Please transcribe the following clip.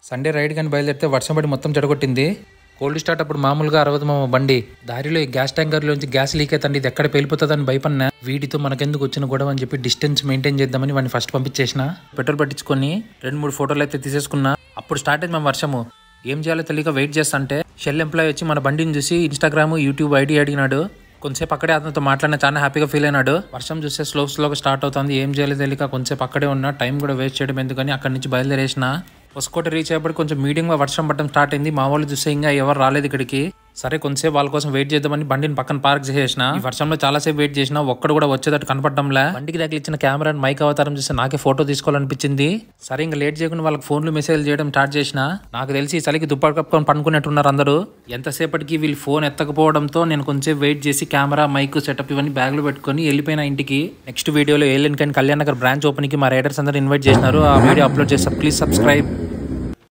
Sunday ride కానీ బయలుదేరితే వర్షం పడి మొత్తం చెడగొట్టింది. కోల్డ్ స్టార్ట్ అప్పుడు మామూలుగా అరవదు మా బండి. దారిలో ఈ గ్యాస్ ట్యాంకర్లోంచి గ్యాస్ లీక్ అవుతుంది, ఇది ఎక్కడ పేలిపోతుందని భయపడినా. వీటితో మనకెందుకు వచ్చిన గొడవ అని చెప్పి డిస్టెన్స్ మెయింటైన్ చేద్దామని వాడిని ఫస్ట్ పంపించేసిన. పెట్రోల్ పట్టించుకొని 2-3 ఫోటోలు అయితే తీసేసుకున్నా. అప్పుడు స్టార్ట్ అయింది మా వర్షము. ఏం చేయాలో తెలియక వెయిట్ చేస్తా అంటే షెల్ ఎంప్లాయ్ వచ్చి మన బండిని చూసి ఇన్స్టాగ్రామ్, యూట్యూబ్ ఐడి అడిగినాడు. కొంచెంసేపు అక్కడే అతనితో మాట్లాడిన చాలా హ్యాపీగా ఫీల్ అయినాడు. వర్షం చూస్తే స్లోగా స్టార్ట్ అవుతుంది. ఏం చేయాలో తెలియక కొంచెంసేపు అక్కడే ఉన్నా. టైం కూడా వేస్ట్ చేయడం ఎందుకని అక్కడి నుంచి బయలుదేరేసిన. ఒసుకోట రీచ్ అయ్యేప్పటికి కొంచెం మీడియంగా వర్షం పడడం స్టార్ట్ అయింది. మా వాళ్ళు చూస్తే ఇంకా ఎవరు రాలేదు ఇక్కడికి. సరే కొంచెంసేపు వాళ్ళ కోసం వెయిట్ చేద్దామని బండిని పక్కన పార్క్ చేసేసిన. ఈ వర్షంలో చాలాసేపు వెయిట్ చేసిన, ఒక్కడు కూడా వచ్చేటట్టు కనపడడంలే. బండికి తగిలిచ్చిన కెమెరా మైక్ అవతారం చూస్తే నాకే ఫోటో తీసుకోవాలనిపించింది. సరే ఇంకా లేట్ చేయకుండా వాళ్ళకి ఫోన్లు మెసేజ్ చేయడం స్టార్ట్ చేసిన. నాకు తెలిసి చలికి దుప్పటి కప్పుకొని పనుకున్నట్టున్నారు అందరూ. ఎంతసేపటికి వీళ్ళు ఫోన్ ఎత్తకపోవడంతో నేను కొంచెం వెయిట్ చేసి కెమెరా, మైక్ సెటప్ ఇవన్నీ బ్యాగ్ లో పెట్టుకుని వెళ్ళిపోయిన ఇంటికి. నెక్స్ట్ వీడియోలో alien Kalyan Nagar branch opening కి మా రైడర్స్ అందరూ ఇన్వైట్ చేసినారు. ఆ వీడియో అప్లోడ్ చేస్తా, ప్లీజ్ సబ్స్క్రైబ్.